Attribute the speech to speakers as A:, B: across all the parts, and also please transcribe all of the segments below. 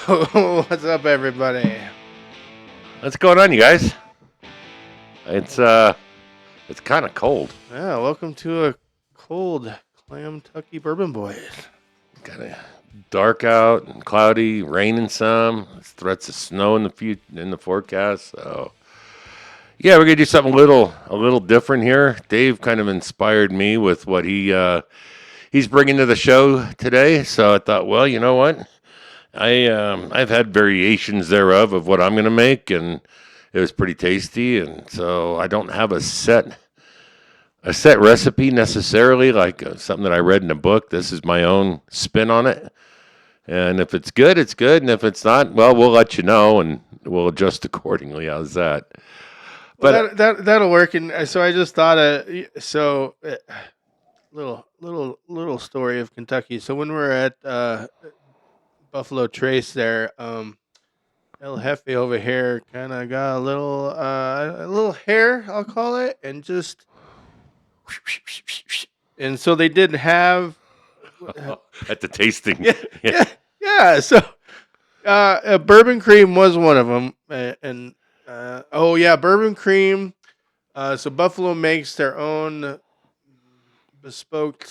A: What's up, everybody?
B: What's going on, you guys? It's kind of cold.
A: Yeah, welcome to a cold Klamtucky Bourbon Boyz.
B: Kind of dark out and cloudy, raining some. There's threats of snow in the forecast. So yeah, we're gonna do something a little different here. Dave kind of inspired me with what he's bringing to the show today. So I thought, well, you know what? I've had variations thereof of what I'm gonna make, and it was pretty tasty. And so I don't have a set recipe necessarily, like something that I read in a book. This is my own spin on it. And if it's good, it's good. And if it's not, well, we'll let you know and we'll adjust accordingly. How's that?
A: But that'll work. And so I just thought little story of Kentucky. So when we were at Buffalo Trace there, El Jefe over here kind of got a little hair, I'll call it, and just. And so they did have
B: at the tasting.
A: Yeah. So bourbon cream was one of them, and bourbon cream. So Buffalo makes their own bespoke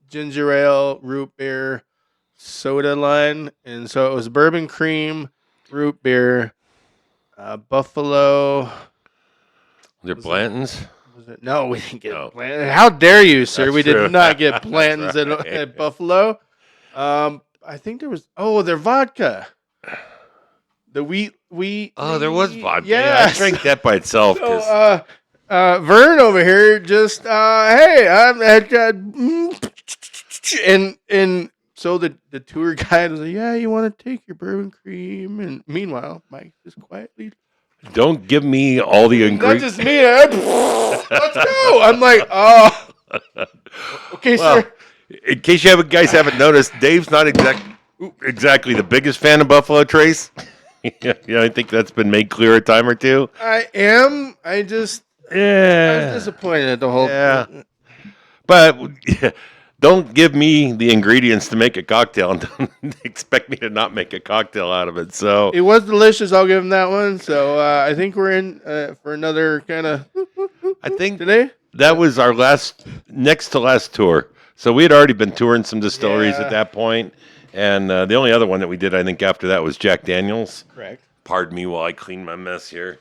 A: ginger ale, root beer, soda line, and so it was bourbon cream, root beer, Buffalo.
B: They're Blanton's.
A: No, we didn't get Blanton. How dare you, sir?
B: That's
A: we
B: true.
A: did not get Blanton's
B: right.
A: at Buffalo. I think there was. Oh, their vodka. The wheat.
B: Oh, there was vodka.
A: Yes.
B: Yeah, I drank that by itself.
A: So, Vern over here just hey, I'm at and so the tour guide was like, yeah, you want to take your bourbon cream, and meanwhile, Mike just quietly.
B: Don't give me all the ingredients.
A: That's just me. Let's go. I'm like, oh. Okay,
B: well,
A: sir.
B: In case you guys haven't noticed, Dave's not exactly the biggest fan of Buffalo Trace. I think that's been made clear a time or two.
A: I am. I was disappointed at the whole.
B: Yeah. But don't give me the ingredients to make a cocktail and don't expect me to not make a cocktail out of it. So
A: it was delicious. I'll give him that one. So I think we're in for another kind of.
B: I think
A: today
B: that was our next to last tour. So we had already been touring some distilleries at that point, and the only other one that we did, I think, after that was Jack Daniel's.
A: Correct.
B: Pardon me while I clean my mess here.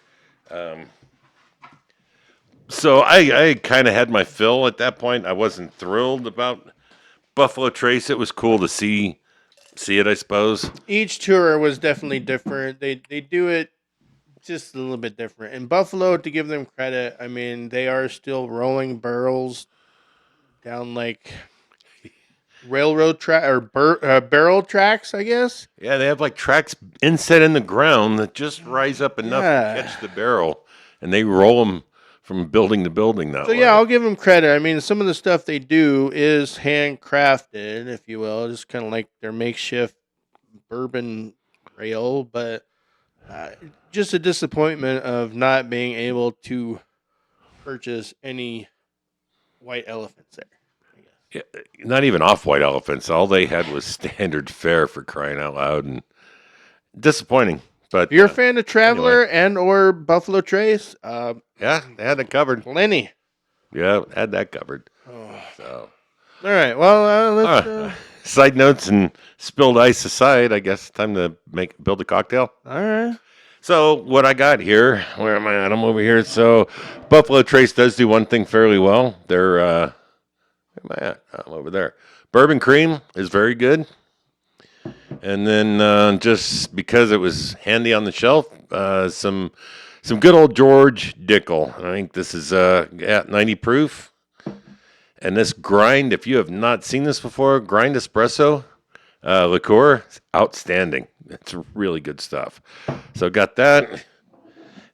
B: So I kind of had my fill at that point. I wasn't thrilled about Buffalo Trace. It was cool to see it, I suppose.
A: Each tour was definitely different. They do it just a little bit different. In Buffalo, to give them credit, I mean, they are still rolling barrels down like railroad track or barrel tracks, I guess.
B: Yeah, they have like tracks inset in the ground that just rise up enough to catch the barrel, and they roll them from building to building that way.
A: Yeah, I'll give them credit. I mean, some of the stuff they do is handcrafted, if you will, just kind of like their makeshift bourbon rail, but just a disappointment of not being able to purchase any white elephants there.
B: Yeah, not even off-white elephants. All they had was standard fare, for crying out loud, and disappointing. But
A: you're a fan of Traveler and or Buffalo Trace?
B: Yeah, they had it covered.
A: Plenty.
B: Yeah, had that covered. So,
A: all right. Well, let's.
B: Side notes and spilled ice aside, I guess time to build a cocktail.
A: All right.
B: So what I got here, where am I at? I'm over here. So Buffalo Trace does do one thing fairly well. They're where am I at? I'm over there. Bourbon cream is very good. And then just because it was handy on the shelf, some good old George Dickel. I think this is at 90 proof. And this grind, if you have not seen this before, grind espresso liqueur, outstanding. It's really good stuff. So got that.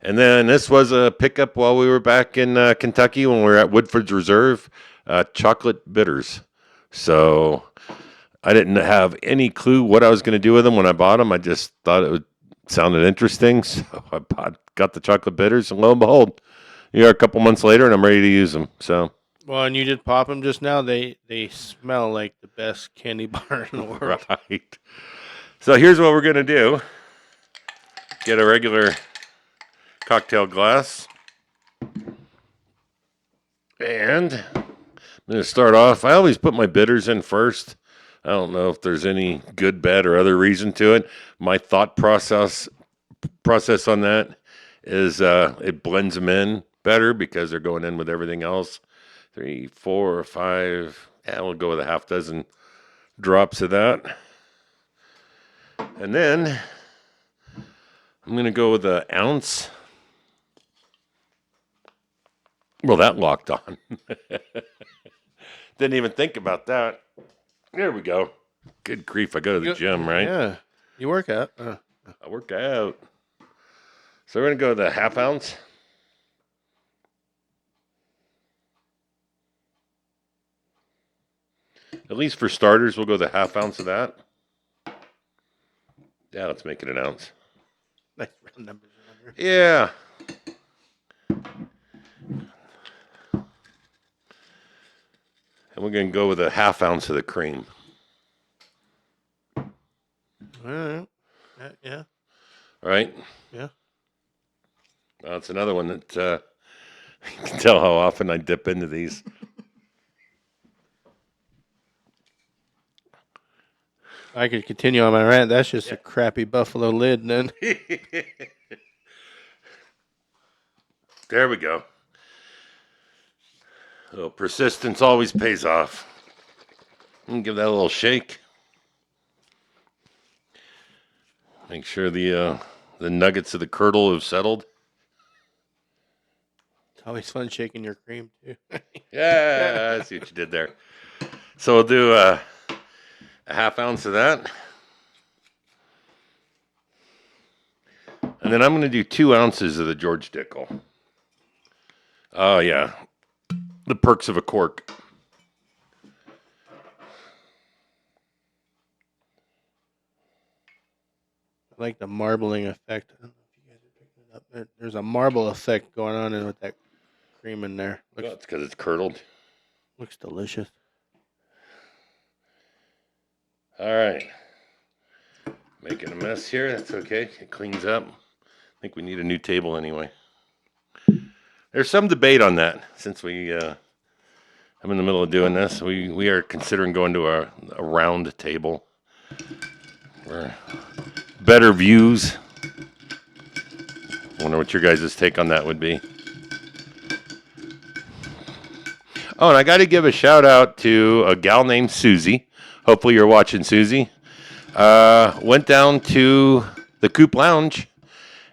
B: And then this was a pickup while we were back in Kentucky when we were at Woodford's Reserve, chocolate bitters. So I didn't have any clue what I was going to do with them when I bought them. I just thought it sounded interesting. So I got the chocolate bitters, and lo and behold, a couple months later, and I'm ready to use them. So.
A: Well, and you did pop them just now. They smell like the best candy bar in the world.
B: Right. So here's what we're going to do. Get a regular cocktail glass. And I'm going to start off. I always put my bitters in first. I don't know if there's any good, bad, or other reason to it. My thought process on that is it blends them in better because they're going in with everything else. 3, 4, 5. Yeah, we'll go with a half dozen drops of that. And then I'm going to go with an ounce. Well, that locked on. Didn't even think about that. There we go. Good grief. I go to the gym, right?
A: Yeah. You work out.
B: I work out. So we're going to go with a half ounce. At least for starters, we'll go with a half ounce of that. Yeah, let's make it an ounce.
A: Nice round numbers.
B: Yeah. And we're going to go with a half ounce of the cream.
A: All right. Yeah.
B: All right?
A: Yeah.
B: Well, it's another one that you can tell how often I dip into these.
A: I could continue on my rant. That's just a crappy buffalo lid, then.
B: There we go. A little persistence always pays off. Give that a little shake. Make sure the nuggets of the curdle have settled.
A: It's always fun shaking your cream, too.
B: Yeah, I see what you did there. So we'll do a half ounce of that. And then I'm going to do 2 ounces of the George Dickel. Oh, yeah. The perks of a cork.
A: I like the marbling effect. I don't know if you guys are picking it up. There's a marble effect going on with that cream in there.
B: Well, it's because it's curdled.
A: Looks delicious.
B: All right. Making a mess here. That's okay. It cleans up. I think we need a new table anyway. There's some debate on that since I'm in the middle of doing this. We are considering going to a round table. For better views. I wonder what your guys' take on that would be. Oh, and I got to give a shout out to a gal named Susie. Hopefully you're watching, Susie. Went down to the Coop Lounge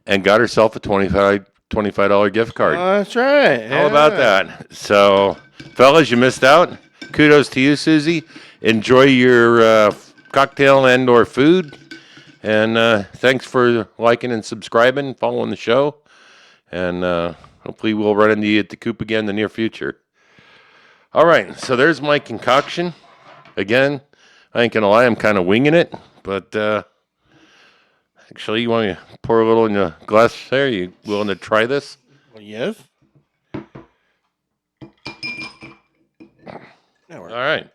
B: and got herself a $25 gift card.
A: Oh, that's right.
B: How about that? So, fellas, you missed out. Kudos to you, Susie. Enjoy your cocktail and or food. And thanks for liking and subscribing, following the show. And hopefully we'll run into you at the Coop again in the near future. All right, so there's my concoction. Again, I ain't going to lie, I'm kind of winging it. But actually, you want me to pour a little in the glass there? You willing to try this?
A: Well, yes.
B: All right.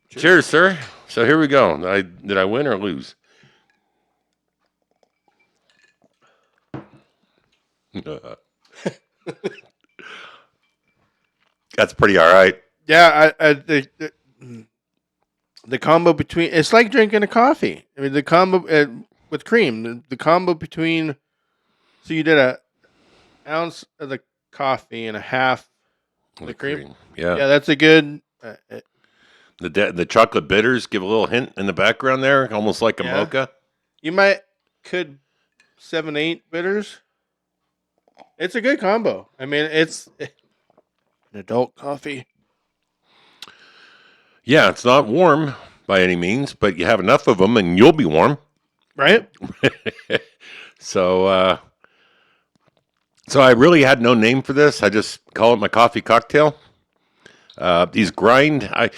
B: Cheers, sir. So here we go. Did I win or lose? That's pretty all right.
A: Yeah, the combo between, it's like drinking a coffee. I mean, the combo with cream, the combo between, so you did a ounce of the coffee and a half of the cream.
B: Yeah.
A: Yeah, that's a good.
B: The chocolate bitters give a little hint in the background there, almost like a mocha.
A: You could 7-8 bitters. It's a good combo. I mean, it's an adult coffee.
B: Yeah, it's not warm by any means, but you have enough of them and you'll be warm.
A: Right?
B: So I really had no name for this. I just call it my coffee cocktail. These grind. I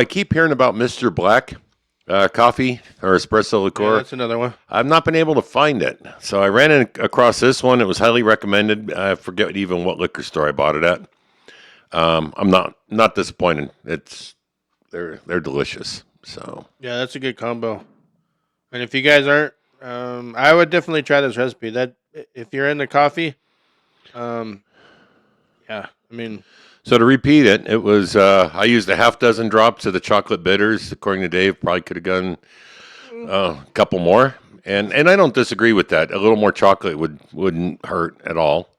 B: keep hearing about Mr. Black coffee or espresso liqueur.
A: Yeah, that's another one.
B: I've not been able to find it. So I ran across this one. It was highly recommended. I forget even what liquor store I bought it at. I'm not disappointed. It's they're delicious. So
A: Yeah, that's a good combo. And if you guys aren't, I would definitely try this recipe. That if you're into coffee, um, yeah, I mean,
B: so to repeat it, it was I used a half dozen drops of the chocolate bitters. According to Dave, probably could have gone a couple more. And I don't disagree with that. A little more chocolate wouldn't hurt at all.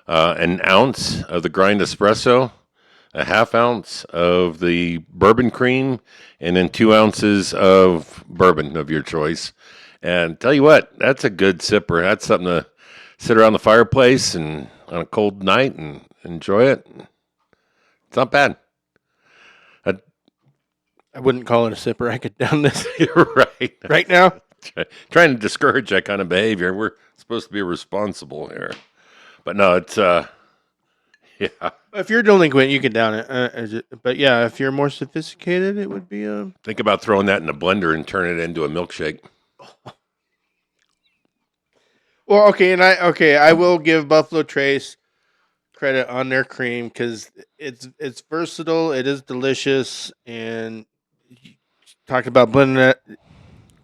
B: An ounce of the grind espresso, a half ounce of the bourbon cream, and then 2 ounces of bourbon of your choice. And tell you what, that's a good sipper. That's something to sit around the fireplace and on a cold night and enjoy it. It's not bad.
A: I wouldn't call it a sipper. I could down this
B: You're right.
A: right now.
B: Trying to discourage that kind of behavior. We're supposed to be responsible here. But no, it's yeah.
A: If you're delinquent, you can down it. But yeah, if you're more sophisticated, it would be a.
B: Think about throwing that in a blender and turning it into a milkshake.
A: Well, I will give Buffalo Trace credit on their cream because it's versatile. It is delicious, and you talked about blending that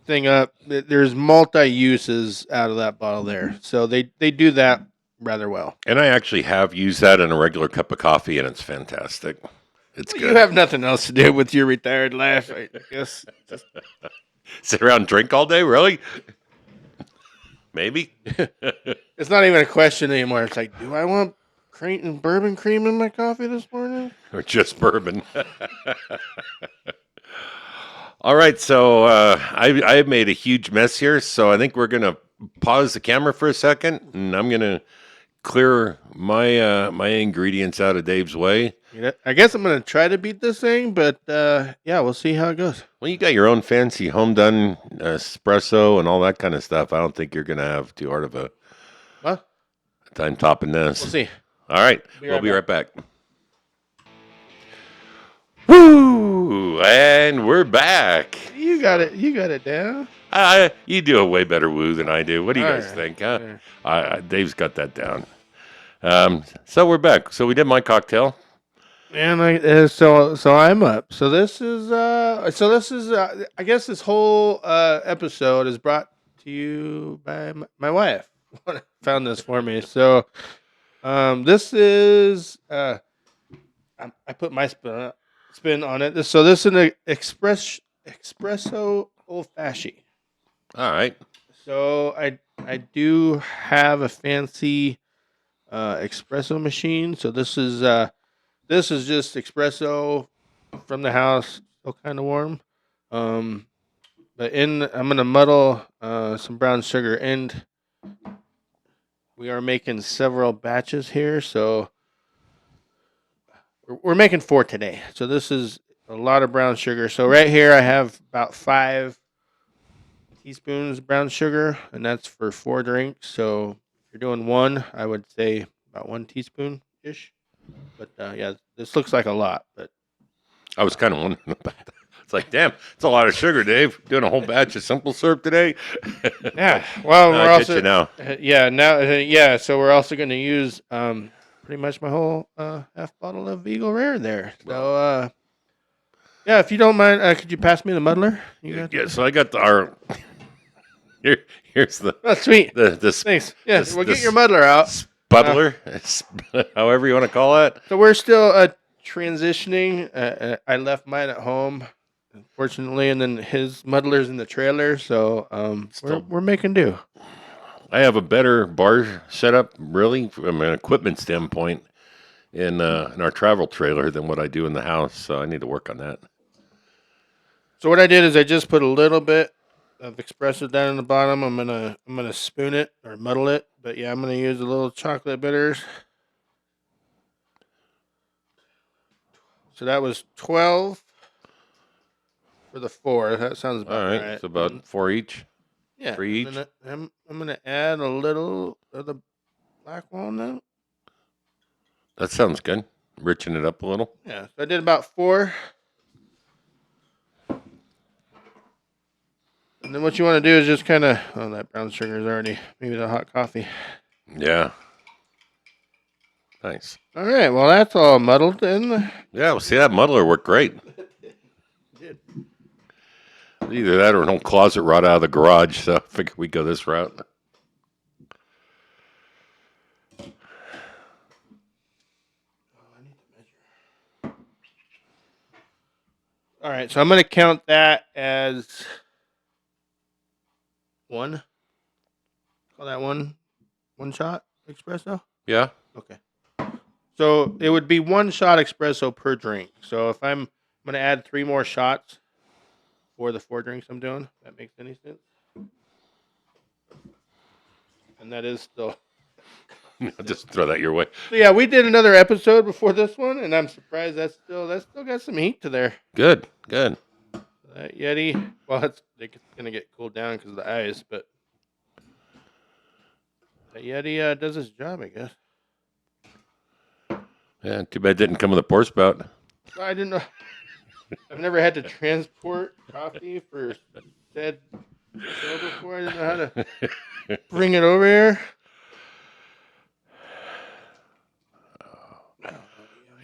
A: thing up. There's multi uses out of that bottle there, so they do that rather well.
B: And I actually have used that in a regular cup of coffee, and it's fantastic. It's
A: Well,
B: good.
A: you have nothing else to do with your retired life, I guess.
B: Sit around and drink all day, really? Maybe.
A: It's not even a question anymore. It's like, do I want bourbon cream in my coffee this morning?
B: Or just bourbon. All right, so I've made a huge mess here, so I think we're gonna pause the camera for a second, and I'm gonna clear my my ingredients out of Dave's way.
A: I guess I'm gonna try to beat this thing, but yeah, we'll see how it goes.
B: Well, you got your own fancy home done espresso and all that kind of stuff. I don't think you're gonna have too hard of a
A: Well,
B: time topping this.
A: we'll see.
B: All right,
A: Be
B: we'll
A: right
B: be right back. Woo! And we're back.
A: You got it. You got it down.
B: You do a way better woo than I do. What do you
A: All
B: guys
A: right.
B: think? Huh?
A: Yeah.
B: Dave's got that down. So we're back. So we did my cocktail.
A: And so I'm up. So this is I guess this whole episode is brought to you by my wife. Found this for me. So this is I put my spin on it. So this is an espresso old fashioned.
B: All right.
A: So I do have a fancy espresso machine. So this is just espresso from the house, still kind of warm. But I'm gonna muddle some brown sugar, and we are making several batches here. So we're making 4 today. So this is a lot of brown sugar. So right here I have about 5 teaspoons of brown sugar, and that's for 4 drinks. So if you're doing 1, I would say about 1 teaspoon ish. But yeah, this looks like a lot. But
B: I was kind of wondering about that. It's like, damn, it's a lot of sugar, Dave. Doing a whole batch of simple syrup today.
A: yeah, well,
B: No,
A: we're
B: I get
A: also
B: you now.
A: yeah. So we're also going to use pretty much my whole half bottle of Eagle Rare there. So yeah, if you don't mind, could you pass me the muddler? You got
B: Yeah. So I got our. Here's the
A: Oh, sweet.
B: this
A: Thanks. Yeah,
B: this-
A: well, get
B: this-
A: your muddler out.
B: spuddler, however you want to call it.
A: So we're still transitioning. I left mine at home, unfortunately, and then his muddler's in the trailer. So we're making do.
B: I have a better bar setup, really, from an equipment standpoint, in our travel trailer than what I do in the house. So I need to work on that.
A: So what I did is I just put a little bit of espresso down in the bottom. I'm gonna spoon it or muddle it, but yeah, I'm gonna use a little chocolate bitters. So that was 12 for the 4. That sounds about
B: All right,
A: right.
B: it's about 4 each.
A: Yeah,
B: 3
A: and
B: each?
A: then I'm gonna add a little of the black walnut.
B: That sounds good. Richen it up a little.
A: Yeah, so I did about 4. And then what you want to do is just kind of, oh, that brown sugar is already, maybe the hot coffee.
B: Yeah. Nice.
A: All right, well, that's all muddled in.
B: Yeah, well, see, that muddler worked great.
A: did.
B: Either that or an old closet rot out of the garage. So I figured we'd go this route.
A: I need to measure. All right, so I'm going to count that as one. Call that one shot espresso.
B: Yeah.
A: Okay. So it would be one shot espresso per drink. So if I'm going to add 3 more shots for the 4 drinks I'm doing, if that makes any sense. And that is still.
B: I'll just throw that your way.
A: So yeah, we did another episode before this one, and I'm surprised that still got some heat to there.
B: Good. Good.
A: That Yeti, well, it's gonna get cooled down because of the ice, but that Yeti does its job, I guess.
B: Yeah. Too bad it didn't come with a pour spout.
A: Well, I didn't know. I've never had to transport coffee for said show before. I didn't know how to bring it over here.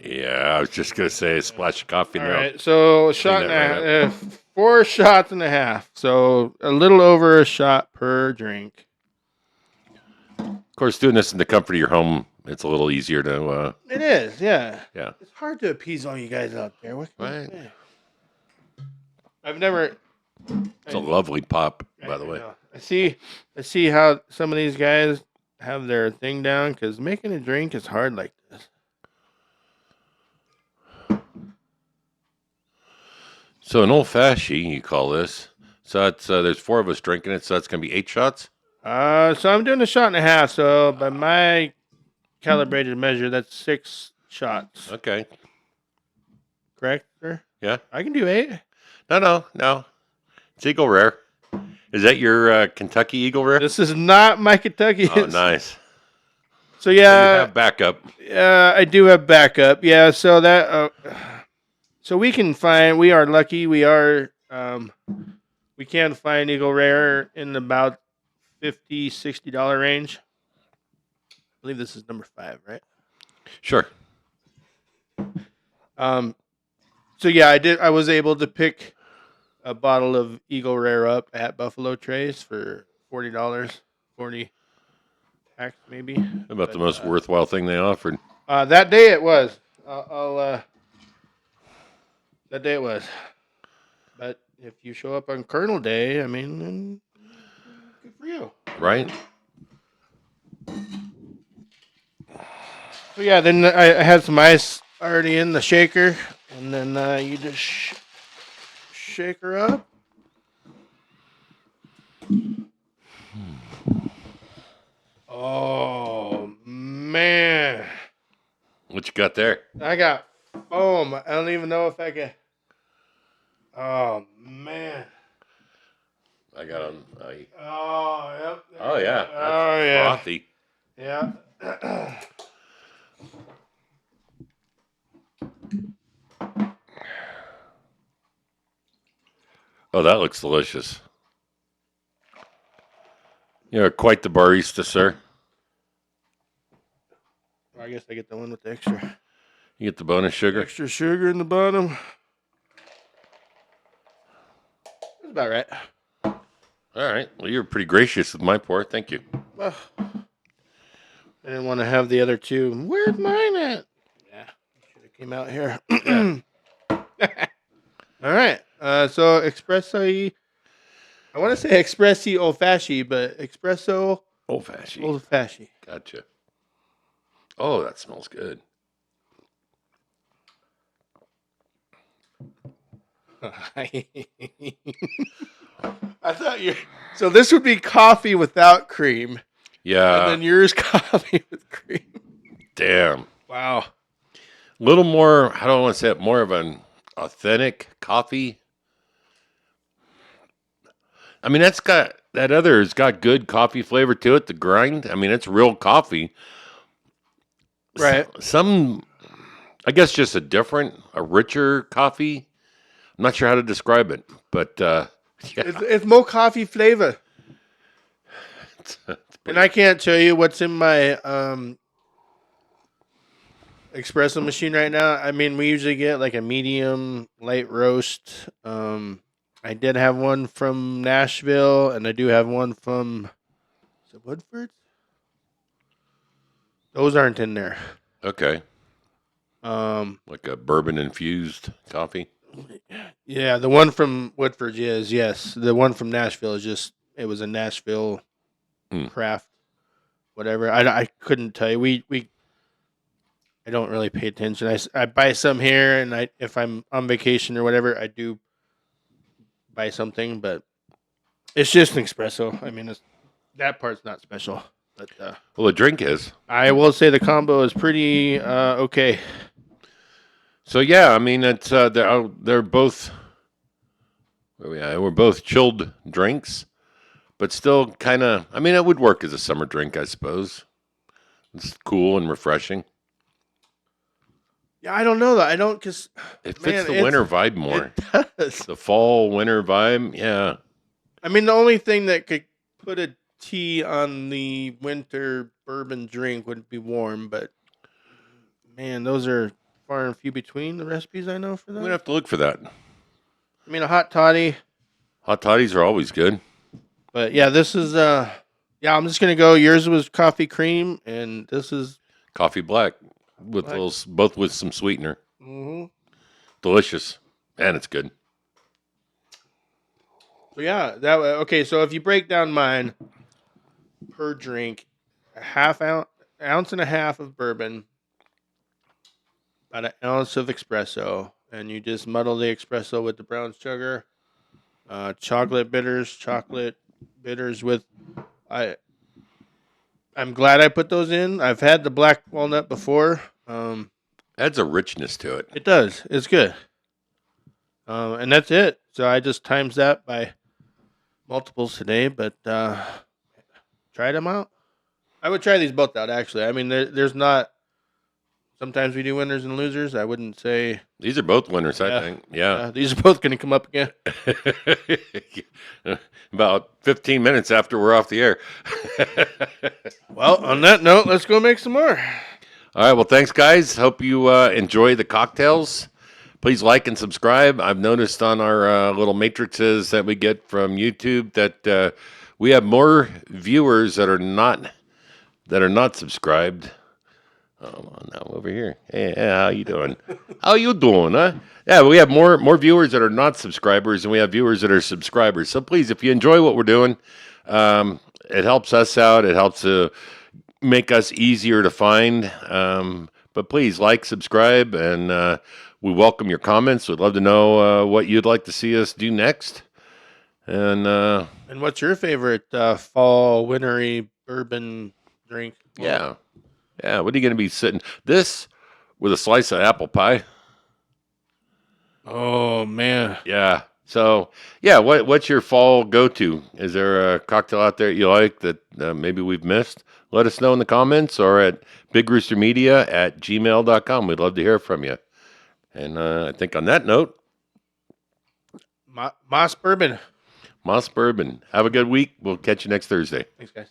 B: Yeah, I was just gonna say a splash of coffee
A: All
B: now.
A: right, so a shot and a half, 4 shots and a half. So a little over a shot per drink.
B: Of course, doing this in the comfort of your home, it's a little easier to.
A: It is, yeah.
B: Yeah.
A: It's hard to appease all you guys out there. What can I
B: Right.
A: say? I've never.
B: It's a lovely pop, by the way.
A: know. I see how some of these guys have their thing down because making a drink is hard like this.
B: So an old fashioned, you call this. So it's there's 4 of us drinking it, so that's gonna be 8 shots.
A: So I'm doing a shot and a half. So by my calibrated measure, that's 6 shots.
B: Okay.
A: Correct, sir?
B: Yeah.
A: I can do 8.
B: No. It's Eagle Rare. Is that your Kentucky Eagle Rare?
A: This is not my Kentucky.
B: Oh, nice.
A: So
B: You
A: yeah,
B: have backup.
A: I do have backup. Yeah, so that so we can find. We are lucky. We are. We can find Eagle Rare in about $50, $60 range. I believe this is number 5, right?
B: Sure.
A: So yeah, I was able to pick a bottle of Eagle Rare up at Buffalo Trace for $40, 40 packs maybe.
B: About the most worthwhile thing they offered.
A: That day it was. That day it was. But if you show up on Colonel Day, I mean, then good for you.
B: Right?
A: So yeah, then I had some ice already in the shaker, and then you just shake her up. Oh man,
B: What you got there?
A: I got foam. I don't even know if I can. Oh man.
B: I got on.
A: Oh yep.
B: Oh yeah. That's
A: Oh yeah.
B: frothy.
A: Yeah.
B: Oh, that looks delicious. You're quite the barista, sir.
A: I guess I get the one with the extra
B: You get the bonus sugar.
A: sugar in the bottom. That's about right.
B: All right. Well, you're pretty gracious with my pour. Thank you.
A: Well, I didn't want to have the other 2. Where's mine at? Yeah, should have came out here. All right. So espresso. I want to say espressi old fashioned, but espresso
B: Old fashioned.
A: old fashioned.
B: Gotcha. Oh, that smells good.
A: I thought you. So this would be coffee without cream, and
B: Yeah.
A: then yours coffee with cream.
B: Damn.
A: Wow.
B: A little more, how do I want to say it? More of an authentic coffee. I mean, that other's got good coffee flavor to it. The grind, I mean, it's real coffee.
A: Right.
B: Some, I guess, just a richer coffee. I'm not sure how to describe it, but yeah.
A: It's more coffee flavor. And I can't tell you what's in my espresso machine right now. I mean, we usually get like a medium light roast. I did have one from Nashville, and I do have one from is it Woodford. Those aren't in there.
B: Okay.
A: Um,
B: Like a bourbon infused coffee.
A: yeah, the one from Woodford is yes. The one from Nashville is just it was a Nashville
B: Hmm.
A: craft, whatever. I couldn't tell you. We I don't really pay attention. I buy some here, and if I'm on vacation or whatever, I do buy something, but it's just an espresso. I mean, that part's not special, but
B: Well, the drink is.
A: I will say the combo is pretty okay.
B: So yeah, I mean it's they're both we're both chilled drinks, but still kind of. I mean, it would work as a summer drink, I suppose. It's cool and refreshing.
A: Yeah, I don't know though. I don't because
B: It fits
A: man,
B: the winter vibe more.
A: it does.
B: The fall winter vibe, yeah.
A: I mean, the only thing that could put a tea on the winter bourbon drink would be warm, but man, those are far and few between the recipes I know for
B: I'm
A: that.
B: gonna have to look for that.
A: I mean, a hot toddy,
B: Hot toddies are always good.
A: but yeah, this is yeah. I'm just gonna go. Yours was coffee cream, and this is
B: Coffee black with
A: black.
B: both with some sweetener.
A: Mm-hmm.
B: Delicious, and it's good.
A: So yeah, that okay. So if you break down mine per drink, a ounce and a half of bourbon, about an ounce of espresso, and you just muddle the espresso with the brown sugar, chocolate bitters with I. I'm glad I put those in. I've had the black walnut before.
B: Adds a richness to it.
A: It does. It's good. And that's it. So I just times that by multiples today, but tried them out. I would try these both out, actually. I mean, there's not. Sometimes we do winners and losers. I wouldn't say.
B: These are both winners, I
A: Yeah.
B: think. Yeah.
A: These are both going to come up again.
B: About 15 minutes after we're off the air.
A: Well, on that note, let's go make some more.
B: All right. Well, thanks, guys. Hope you enjoy the cocktails. Please like and subscribe. I've noticed on our little matrices that we get from YouTube that we have more viewers that are not subscribed. Oh, now over here. Hey, how you doing? How you doing, huh? Yeah, we have more viewers that are not subscribers, and we have viewers that are subscribers. So please, if you enjoy what we're doing, it helps us out. It helps to make us easier to find. But please like, subscribe, and we welcome your comments. We'd love to know what you'd like to see us do next. And
A: what's your favorite fall wintry bourbon drink?
B: yeah. Yeah, what are you going to be sitting? This with a slice of apple pie.
A: Oh man.
B: Yeah. So, yeah, what's your fall go-to? Is there a cocktail out there you like that maybe we've missed? Let us know in the comments or at bigroostermedia@gmail.com. We'd love to hear from you. And I think on that note,
A: Moss bourbon.
B: Moss Bourbon. Have a good week. We'll catch you next Thursday.
A: Thanks, guys.